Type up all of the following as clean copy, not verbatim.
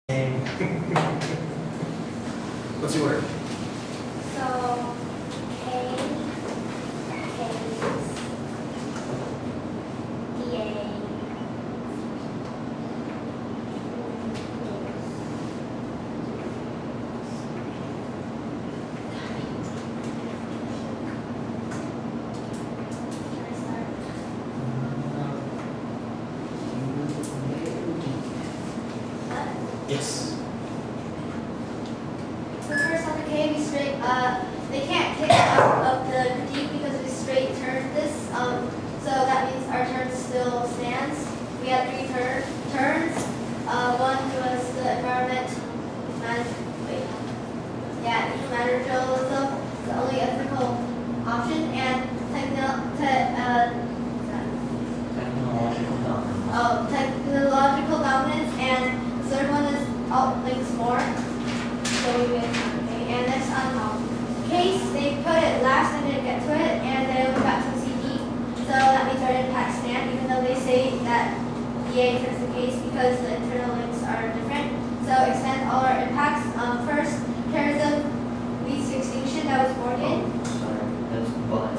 What's the order? So, A, K's, DA, Yes. So first on the K, we straight, they can't kick out of the critique because we straight turned this. So that means our turn still stands. We had three turns. One was the environmental materialism, the only ethical option, and technological dominance, and the third one is links more. So we get okay. And next on case, they put it last and didn't get to it, and they only got to CD. So that means our impact stand, even though they say that DA turns the case because the internal links are different. So extend all our impacts. First, terrorism leads to extinction. That was Morgan. Sorry, that's but.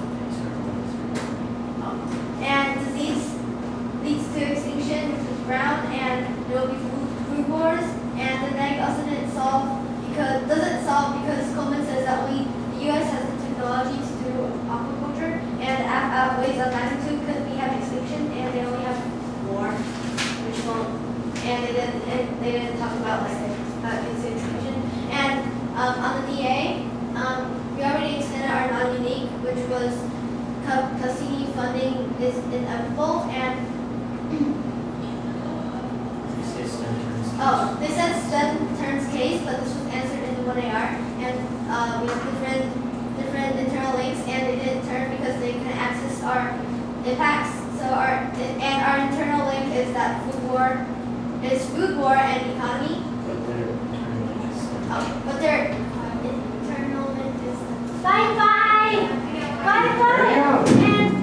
And disease leads to extinction, which is brown, and there will be food wars. And the neg also doesn't solve because Coleman says that only the U.S. has the technology to do aquaculture, and ways of magnitude could we have extinction, and they only have war, which won't. And they didn't talk about extinction. And on the DA, we already extended our non-unique, which was Cassini funding is inevitable, and they said STEM turns case, but this was answered in the 1AR, and we have different internal links, and they didn't turn because they couldn't access our impacts. So our internal link is that food war and economy. But their internal link is bye.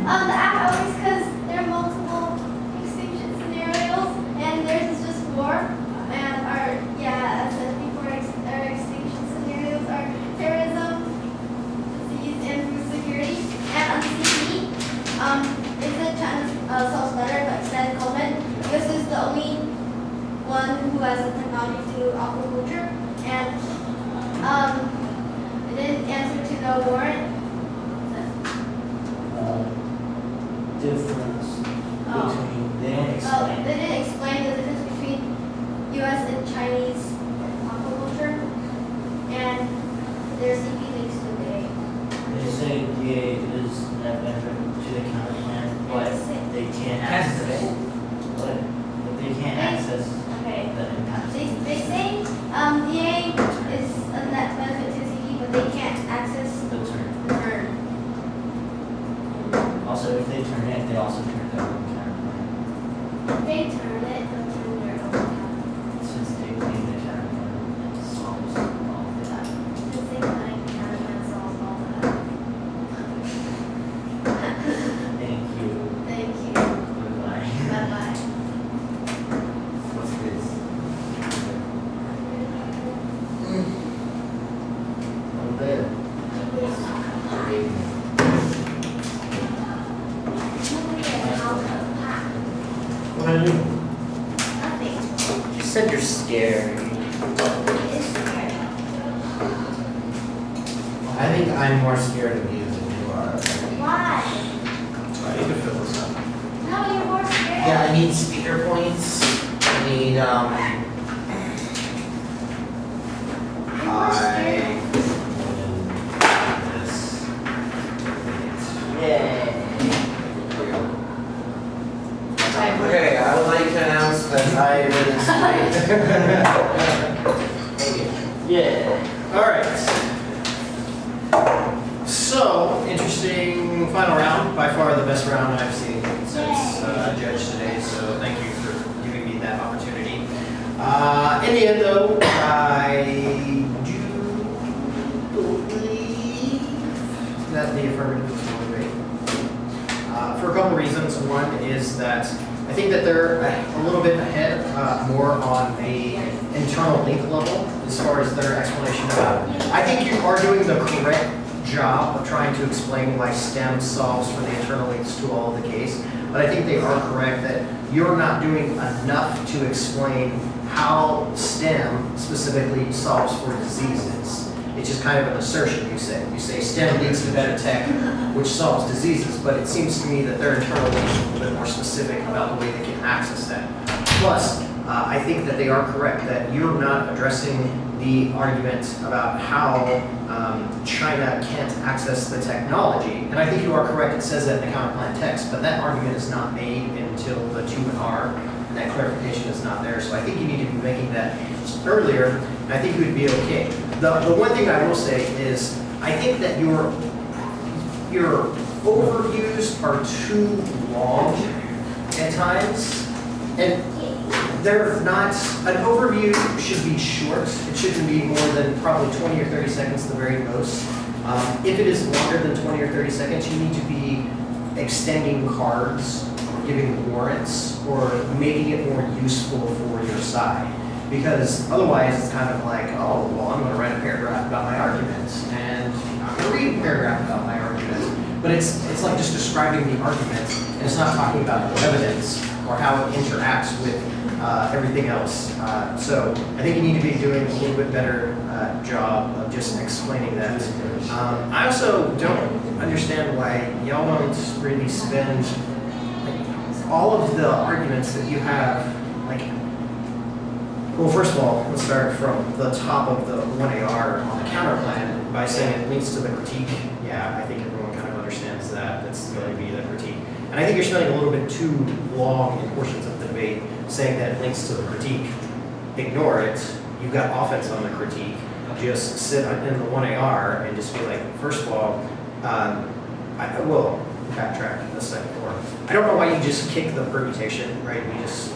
And the app always, because there are multiple extinction scenarios, and theirs is just war. And as I said before, our extinction scenarios are terrorism, disease, and food security. And on CP, it said China solves better, but instead Coleman, this is the only one who has the technology to do aquaculture. And it didn't answer to the warrant. Difference between they didn't explain. They didn't explain the difference between U.S. and Chinese aquaculture, and their CP links to the They say DA is that benefit to the county plan, but they can't access. But they can't access Okay. the impact. They say DA is a net benefit to the CP, but they can't access The turn. the turn. Also, if they turn it, they also turn the county plan. If they turn it, they'll turn their own account. Since they made the county plan, it solves all of that. The same thing, and solves all of that. Thank you. Thank you. Goodbye. Bye-bye. What's this? Over there. What do I do? Nothing. You said you're scared. It's scary. I think I'm more scared of you than you are. Why? I need to fill this up. No, you're more scared. Yeah, I need speaker points. I need You're more scared. this. Yeah. Okay, I would like to announce that I win. Yeah. All right. So, interesting final round. By far the best round I've seen since judge today. So thank you for giving me that opportunity. In the end, though, I do believe that the affirmative was really great. For a couple reasons. One is that I think that they're a little bit ahead, more on a internal link level as far as their explanation about it. I think you are doing the correct job of trying to explain why STEM solves for the internal links to all of the case, but I think they are correct that you're not doing enough to explain how STEM specifically solves for diseases. It's just kind of an assertion you say. You say STEM leads to better tech, which solves diseases, but it seems to me that their internal links are a little bit more specific about the way they can access that. Plus, I think that they are correct that you're not addressing the argument about how China can't access the technology. And I think you are correct, it says that in the counterplan text, but that argument is not made until the 2R, and that clarification is not there. So I think you need to be making that earlier, and I think you would be okay. The one thing I will say is, I think that your overviews are too long at times, and they're not, an overview should be short. It shouldn't be more than probably 20 or 30 seconds at the very most. If it is longer than 20 or 30 seconds, you need to be extending cards, or giving warrants, or making it more useful for your side. Because otherwise it's kind of like, oh, well, I'm gonna write a paragraph about my argument, and I'm gonna read a paragraph about my argument. But it's like just describing the argument, and it's not talking about the evidence or how it interacts with everything else. So I think you need to be doing a little bit better job of just explaining that. I also don't understand why y'all don't really spend like, all of the arguments that you have, like, well, first of all, let's start from the top of the 1AR on the counterplan by saying it leads to the critique. Yeah, I think everyone kind of understands that. That's going to be the critique. And I think you're spending a little bit too long in portions of the debate saying that it links to the critique. Ignore it. You've got offense on the critique. Just sit in the 1AR and just be like, first of all, I will backtrack the second floor. I don't know why you just kick the permutation, right? You just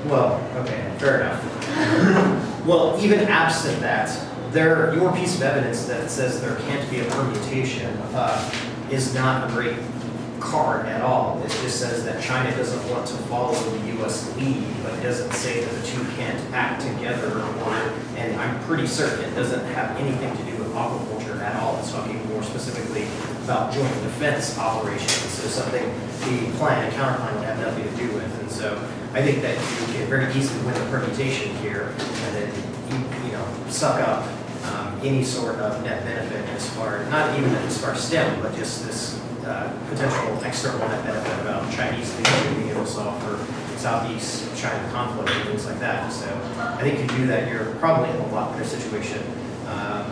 well, okay, fair enough. Well, even absent that, your piece of evidence that says there can't be a permutation is not a great card at all. It just says that China doesn't want to follow the U.S. lead, but it doesn't say that the two can't act together. And I'm pretty certain it doesn't have anything to do with aquaculture at all. It's talking more specifically about joint defense operations, so something the plan and counterplan would have nothing to do with. And so I think that you can very easily win a permutation here, and then you know suck up any sort of net benefit as far, not even as far as STEM, but just this potential external net benefit about Chinese leaders being able to solve for Southeast China conflict and things like that. So I think if you do that, you're probably in a lot better situation.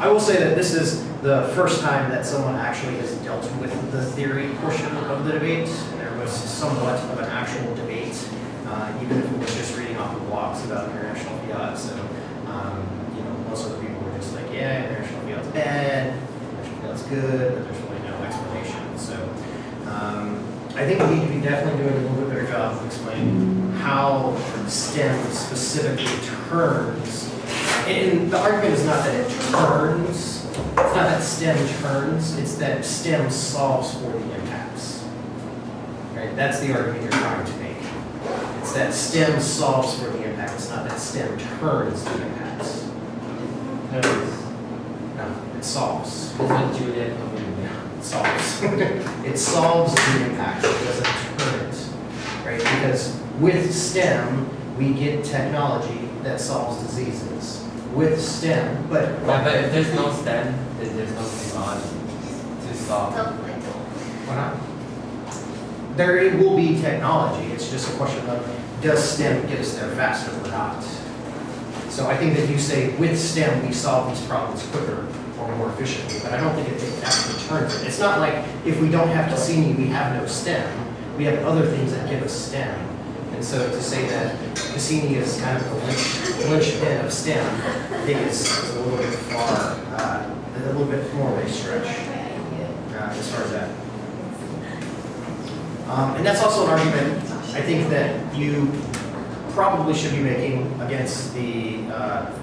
I will say that this is the first time that someone actually has dealt with the theory portion of the debate, and there was somewhat of an actual debate, even if it was just reading off the blogs about international fiat. So, you know, most of the people were just like, yeah, international fiat's bad, international fiat's good, but there's really no explanation. So, I think we need to be definitely doing a little bit better job of explaining how STEM specifically turns. And the argument is not that it turns, it's not that STEM turns, it's that STEM solves for the impacts. Right? That's the argument you're trying to make. It's that STEM solves for the impact, it's not that STEM turns the impacts. No, it solves. It solves. It solves the impact, it doesn't turn it. Right? Because with STEM, we get technology that solves diseases. With STEM, but if there's no STEM, then there's no technology to solve. why not? There will be technology. It's just a question of does STEM get us there faster or not? So I think that you say with STEM we solve these problems quicker or more efficiently, but I don't think it actually turns it. It's not like if we don't have Cassini, we have no STEM. We have other things that give us STEM. And so to say that Cassini is kind of the linchpin of STEM, I think is a little bit far, a little bit more of a stretch as far as that. And that's also an argument I think that you probably should be making against the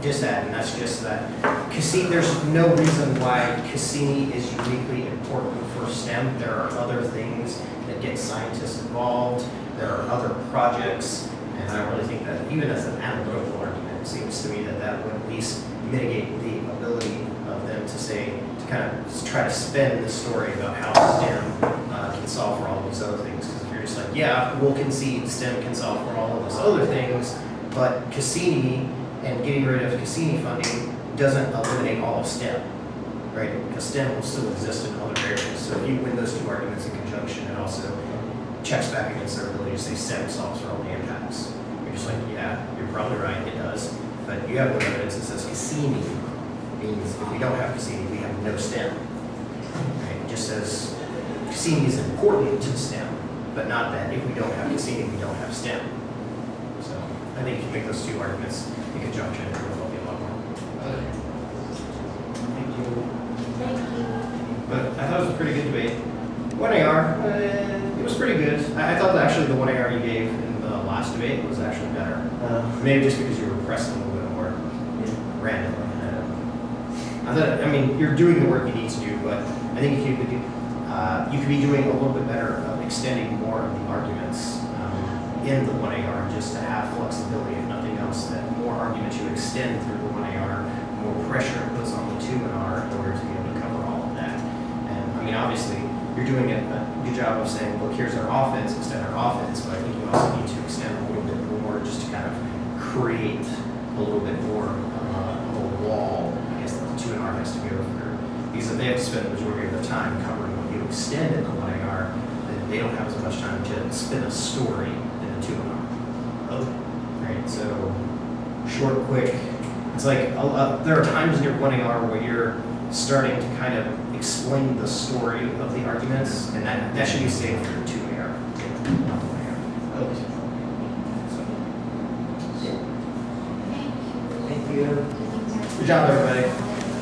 DISAD, and that's just that Cassini, there's no reason why Cassini is uniquely important for STEM. There are other things that get scientists involved. There are other projects And I don't really think that, even as an analytical argument, it seems to me that that would at least mitigate the ability of them to say, to kind of try to spin the story about how STEM can solve for all of these other things. Because if you're just like, yeah, we'll concede STEM can solve for all of those other things, but Cassini and getting rid of Cassini funding doesn't eliminate all of STEM, right? Because STEM will still exist in other areas. So if you win those two arguments in conjunction, it also checks back against their ability to say STEM solves for all the impacts. You're just like, yeah, you're probably right, it does. But you have no evidence that says Cassini means if we don't have Cassini, we have no STEM. Right? It just says Cassini is important to STEM, but not that if we don't have Cassini, we don't have STEM. So I think if you make those two arguments in conjunction, it will help you a lot more. Thank you. Thank you. But I thought it was a pretty good debate. 1AR, it was pretty good. I thought that actually the 1AR you gave in the last debate was actually better. Maybe just because you were pressed a little bit more randomly. I mean, you're doing the work you need to do, but I think you could be doing a little bit better of extending more of the arguments in the 1AR just to have flexibility, if nothing else, that more arguments you extend through the 1AR, more pressure it puts on the 2NR in order to be able to cover all of that. And I mean, obviously, you're doing a good job of saying, look, here's our offense, extend our offense, but I think you also need to extend a little bit more just to kind of create a little bit more of a wall, I guess, that the 2NR has to go through. Because if they have to spend the majority of their time covering what you extend in the 1AR, then they don't have as much time to spin a story in the 2NR. Right, so short, quick. It's like there are times in your 1AR where you're starting to kind of explain the story of the arguments, and that should be saved for the 2AR, not the 1AR. Okay. So, Thank you. good job, everybody.